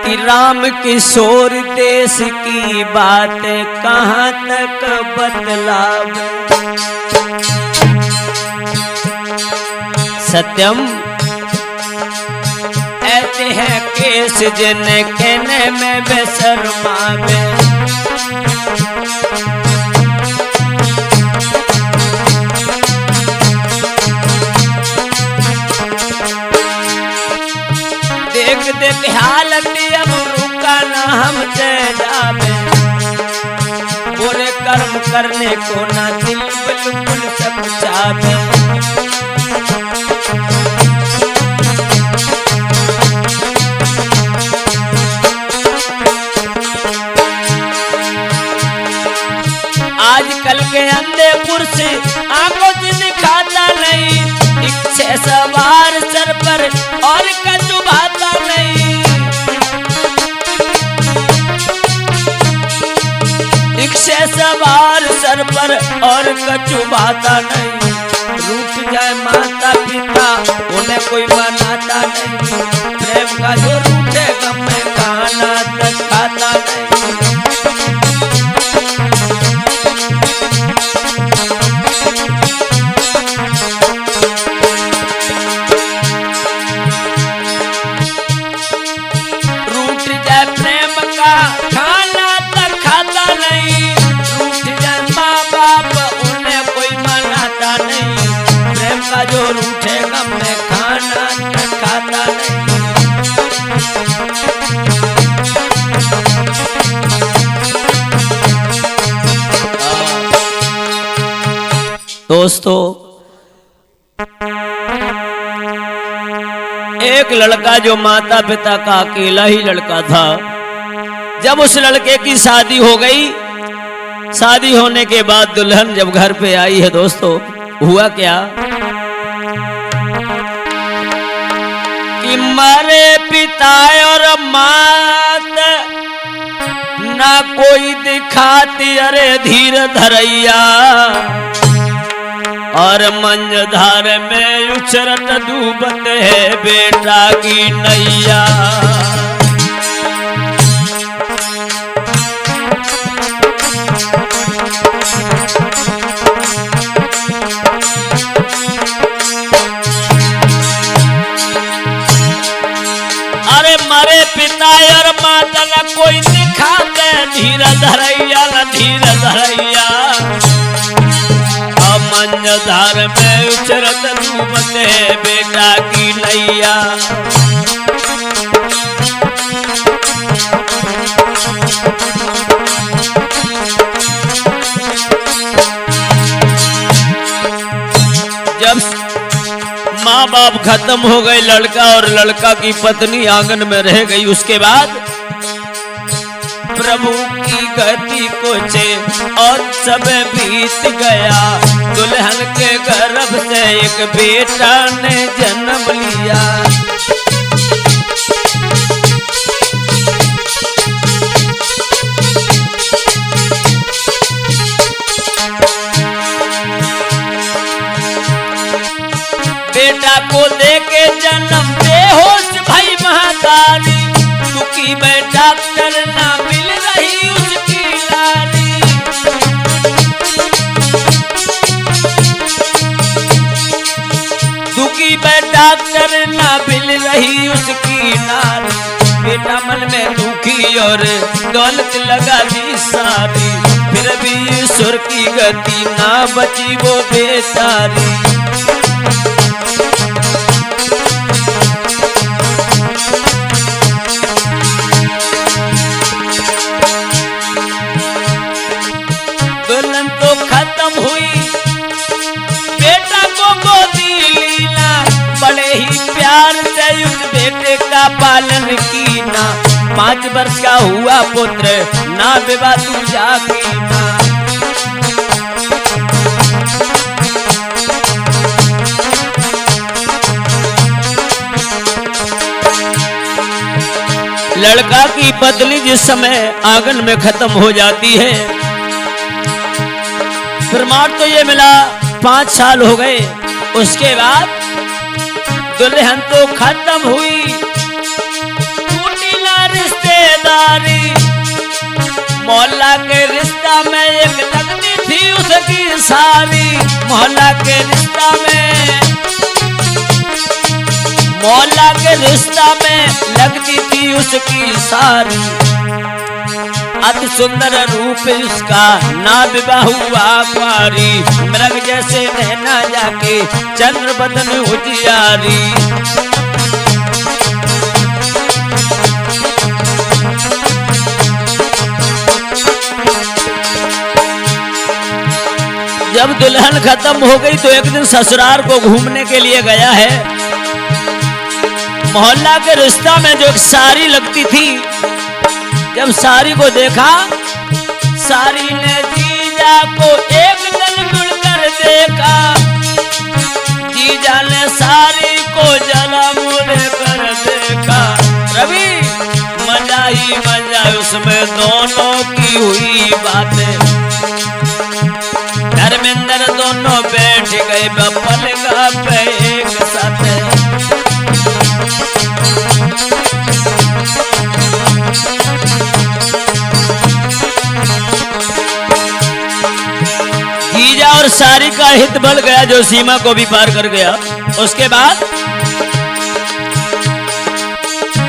कि राम किशोर देश की बात कहाँ तक बतलाव। सत्यम ऐसे हैं केस जिन्हें कहने में बेशर्मावे। देख देख हालत अब रुका ना हमसे जावे। बुरे कर्म करने को ना दिल बिल्कुल सब चाहे। आजकल के अंधे पुरुष आंखों से दिखाता नहीं। इच्छा सवार सर पर और कछु भाता नहीं। इच्छा सवार सर पर और कछु भाता नहीं। रूठ जाए माता पिता उन्हें कोई मनाता नहीं। प्रेम का जो रूठे गम में खाना तक खाता नहीं। जो रूठेगा मैं खाना खाता नहीं। दोस्तों एक लड़का जो माता पिता का अकेला ही लड़का था, जब उस लड़के की शादी हो गई, शादी होने के बाद दुल्हन जब घर पे आई है दोस्तों, हुआ क्या कि मरे पिता और मात ना कोई दिखाती अरे धीर धरैया। और मंझधार में उछरत डूबत है बेटा की नैया। मरे पिता और माता न कोई दिखाते धीर धरैया न धीर धरैया। मंझधार में उछरत डूबते बेटा की नैया। जब माँ बाप खत्म हो गए, लड़का और लड़का की पत्नी आंगन में रह गई, उसके बाद प्रभु की गति को चे और सब बीत गया। दुल्हन के गर्भ से एक बेटा ने जन्म लिया। बेटा को देके जन्म बेहोश भई महातारी। दुखी में डॉक्टर ना मिल रही उसकी लारी। दुखी में डॉक्टर ना मिल रही उसकी नारी। बेटा मन में दुखी और दौलत लगा दी सारी। फिर भी ईश्वर की गति ना बची वो बेचारी। दुल्हन तो खत्म हुई, बेटा को गोदी लीला। बड़े ही प्यार से उस बेटे का पालन की ना। 5 वर्ष का हुआ पुत्र ना विवाह तू जागी ना। लड़का की पत्नी जिस समय आंगन में खत्म हो जाती है, प्रमाण तो ये मिला 5 साल हो गए। उसके बाद दुल्हन तो खत्म हुई, टूटी ना रिश्तेदारी। मोहल्ला के रिश्ता में एक लगती थी उसकी सारी, मोहल्ला के रिश्ता में, मोहल्ला के रिश्ता में लगती थी उसकी सारी। अति सुंदर रूप उसका ना विवाह हुआ कुंवारी, मृग जैसे रहना जाके चंद्र बदन उजियारी। जब दुल्हन खत्म हो गई तो एक दिन ससुराल को घूमने के लिए गया है। मोहल्ला के रिश्ता में जो एक सारी लगती थी, जब सारी को देखा, सारी ने जीजा को एक दल मुड़कर देखा। जीजा ने सारी को जरा मुड़ कर देखा। रवि मजा ही मजा उसमें दोनों की हुई बातें। धर्मेंद्र दोनों बैठ गए पलंगा पे एक साथ। जीजा और सारी का हित बढ़ गया जो सीमा को भी पार कर गया। उसके बाद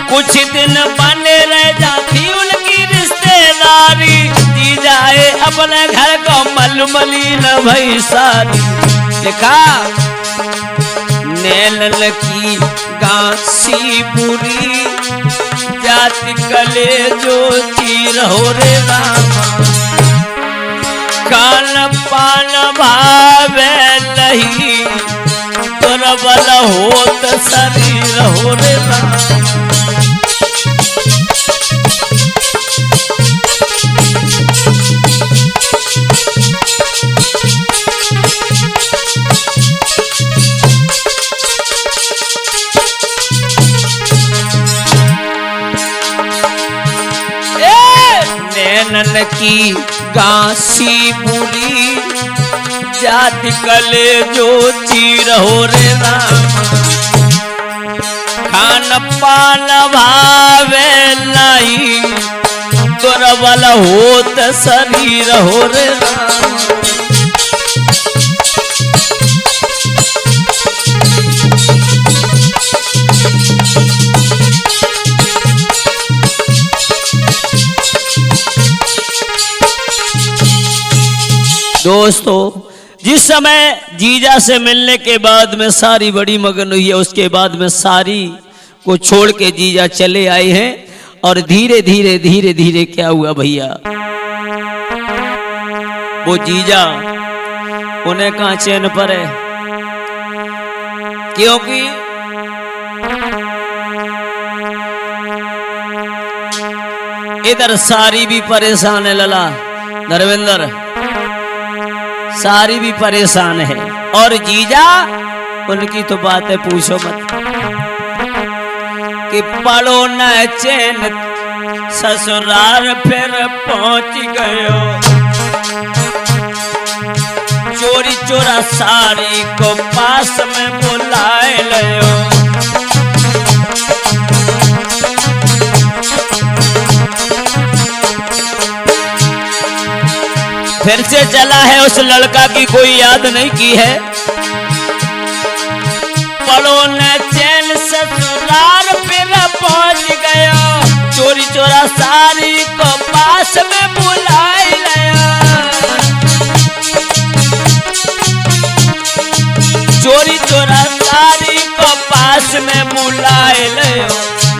कुछ दिन बने रह जाती उनकी रिश्तेदारी। जीजा अपने घर को मलमलीन भई सारी। लिखा नैनल की गांसी बुरी, जाति कले जो चीर हो रे रामा। कान पान भावे नहीं, दुर्बल होत शरीर हो रे रामा। नैनन की गांसी बुरी, जाति कले जो चीर हो रे रामा। खान पान भावे नहीं, दुर्बल होत शरीर हो रे रामा। दोस्तों, जिस समय जीजा से मिलने के बाद में सारी बड़ी मगन हुई है, उसके बाद में सारी को छोड़ के जीजा चले आए हैं। और धीरे धीरे धीरे धीरे क्या हुआ भैया, वो जीजा उन्हें कहां चैन पर है, क्योंकि इधर सारी भी परेशान है। लला धर्मेंद्र, सारी भी परेशान है। और जीजा उनकी तो बातें पूछो मत कि पड़ो न चैन ससुराल फिर पहुंच गयो। चोरी चोरा सारी को पास में बुलाए लियो। फिर से चला है उस लड़का की कोई याद नहीं की है। पड़ो न चैन ससुराल फिर पहुंच गया। चोरी चोरा सारी को पास में बुलाए लिया। चोरी चोरा सारी को पास में बुलाए लियो।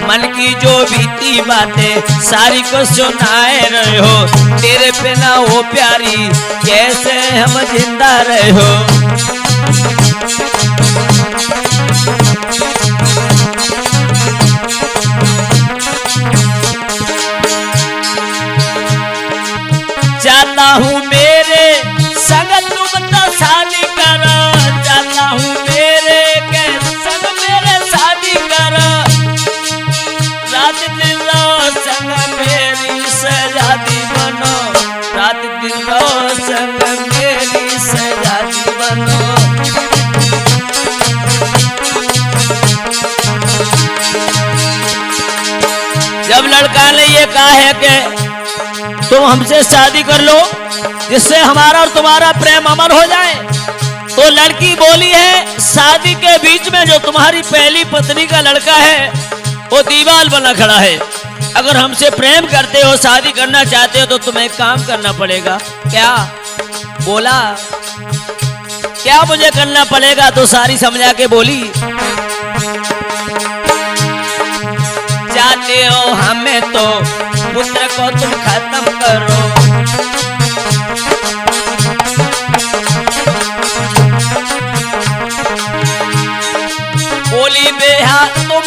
मन की जो बीती बातें सारी को सुनाए रहे हो। तेरे पे ना हो प्यारी कैसे हम जिंदा रहे हो। चाहता हूँ मेरे संग तुम तो शादी करो। चाहता हूँ मेरे के संग मेरे शादी करो। रात दिन संग मेरी सजादी बनो। रात दिन संग मेरी सजादी बनो। लड़का ने ये कहा है कि तुम हमसे शादी कर लो जिससे हमारा और तुम्हारा प्रेम अमर हो जाए। तो लड़की बोली है शादी के बीच में जो तुम्हारी पहली पत्नी का लड़का है वो दीवार बना खड़ा है। अगर हमसे प्रेम करते हो, शादी करना चाहते हो तो तुम्हें काम करना पड़ेगा। क्या बोला? क्या मुझे करना पड़ेगा? तो सारी समझा के बोली, चाहते हो हमें तो पुत्र को तुम खत्म करो। बोली बेहा तुम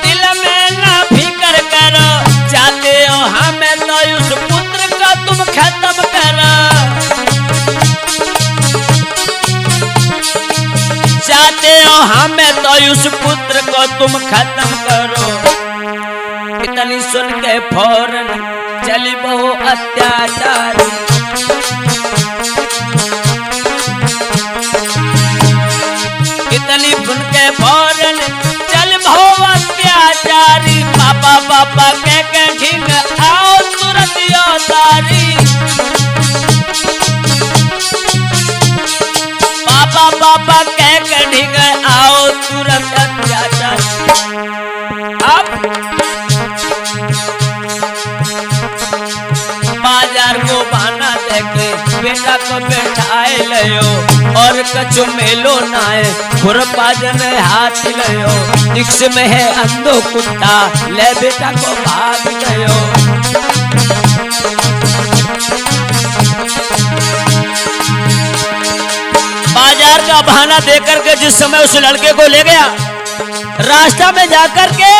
दिल में ना फिक्र करो, चाहते हो हमें तो उस पुत्र को तुम खत्म करो। चाहते हो हमें तो उस पुत्र को तुम खत्म करो। इतनी सुन के फौरन चली बहु अत्याचारी। इतनी सुन के फौरन चल बहु अत्याचारी। पापा पापा कह के ठीक आओ तुरंत यो तारी। पापा पापा कह के ठीक आओ तुरंत अत्याचारी। अब बाजार को बहाना देके बेटा को बैठाए लियो और कछु मेलो नाए खुरपाजन हाथ लियो। रिक्श में है अंधो कुत्ता ले बेटा को भाग गयो। बाजार का बहाना देकर के जिस समय उस लड़के को ले गया, रास्ता में जाकर के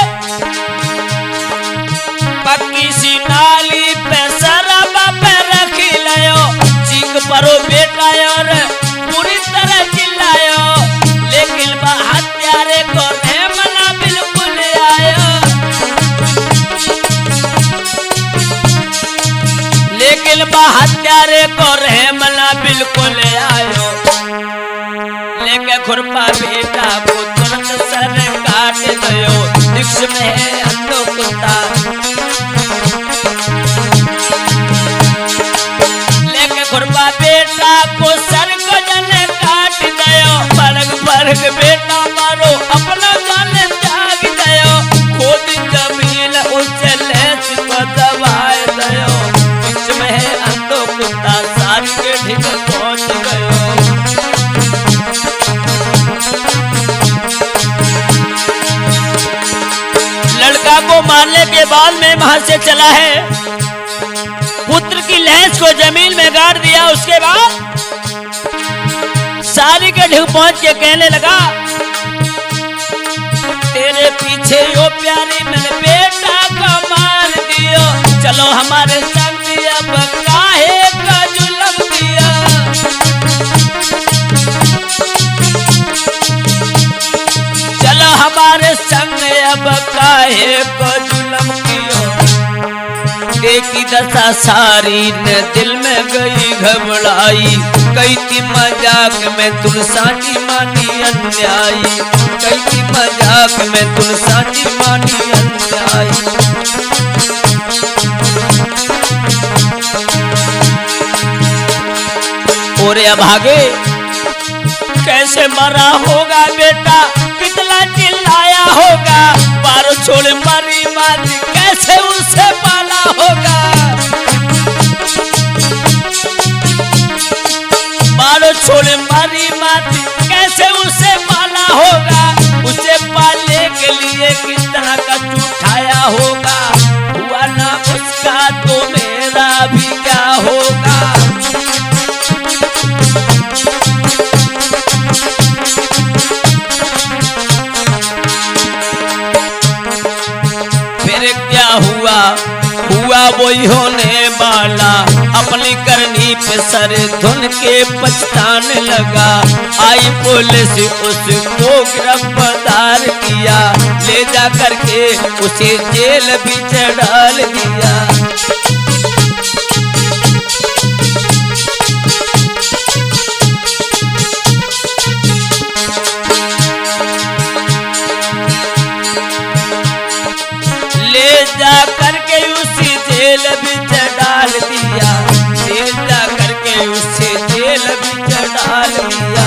पक्की सी नाली पे शराबा पे रखी लायो। चीख परो बेटा और पूरी तरह चिल्लायो, लेकिन हत्यारे को मना बिल्कुल आयो। लेकिन हत्यारे को रहमना बिल्कुल आयो। लेके खुरपा बेटा को तुरंत सर काट दयो। रिक्श में है अंधो कुत्ता लेके खुरपा बेटा को सर को जने काट दयो। बरग बरग बेटा मारो अपना जाने त्याग दयो। खुद जमीन उसे लेस को दबाए दयो। रिक्श में है अंधो कुत्ता साथ के ठीक पहुंच गयो। लड़का को मारने के बाद में वहां से चला है, पुत्र की लैंस को जमीन में गाड़ दिया। उसके बाद सारी के ढिग पहुंच के कहने लगा, तेरे पीछे यो प्यारी मैंने बेटा का मार दियो। चलो हमारे संग अब काहे का जुल्म दिया। चलो हमारे संग अब काहे को जुल्म कियो। देखी दशा सारी ने दिल में गई घबराई। कई थी मजाक में तुम साची मानी अन्यायी। कई थी मजाक में तुम साची मानी अन्यायी। और अब आगे कैसे मरा होगा बेटा, कितना चिल्लाया होगा। बारो छोड़ मरी माती कैसे उसे पाला होगा। बारो छोड़ मरी माती कैसे उसे पाला होगा। उसे पालने के लिए किस तरह का उठाया होगा। हुआ ना उसका तो मेरा भी क्या होगा। हुआ वही होने वाला। अपनी करनी पे सर धुन के पछताने लगा। आई पुलिस उसको गिरफ्तार किया। ले जा करके उसे जेल भी डाल दिया। ले जा करके उसी जेल बिच डाल दिया, ले जा करके उसे जेल बिच डाल दिया।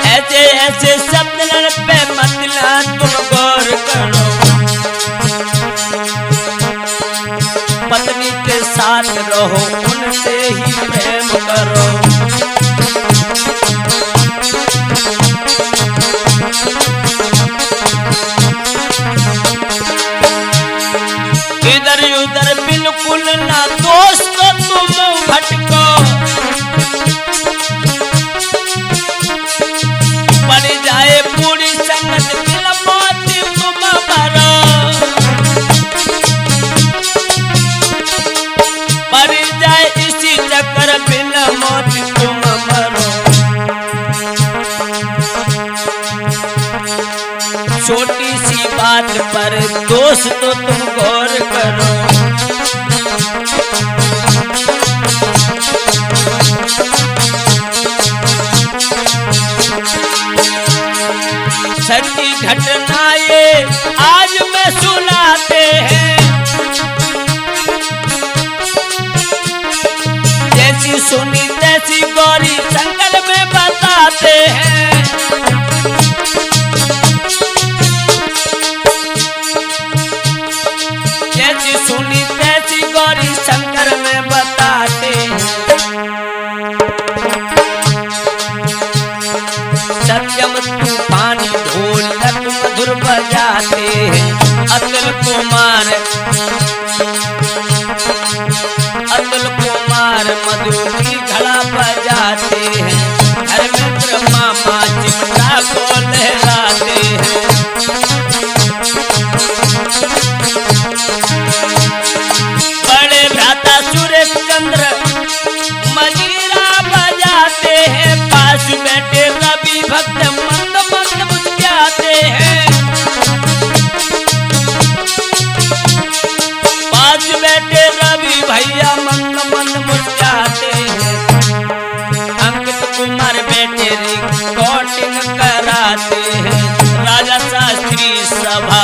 ऐसे ऐसे शब्द पे मतला तुम गौर करो, पत्नी के साथ रहो उनसे ही प्रेम करो। इधर उधर बिल्कुल ना दोस्तों तुम भटको, पड़ जाए पूरी संगत दिल मोती तुम भरो, पड़ जाए इसी चक्कर बिन मोती तुम मरो। छोटी सी बात पर दोस्त तो तुम गौर करो, सच्ची घटना ये आज में सुनाते हैं, जैसी सुनी तैसी गौरी शंकर में बताते हैं। जैसी सुनी तैसी गौरी शंकर में बताते हैं। सत्यम तूफानी ढोलक मधुर बजाते हैं, अतुल कुमार मधुर की घड़ा बजाते हैं, धर्मेंद्र मामा चिमटा को लहराते हैं। बड़े भ्राता सुरेश चंद्र मजीरा बजाते हैं, पास बैठे रवि भक्त मंद मंद मुस्कुराते हैं। पास बैठे रवि भैया मंद मंद मुस्कुराते हैं। अंकित कुमार बैठे रिकॉर्डिंग कराते हैं, राजा शास्त्री सभा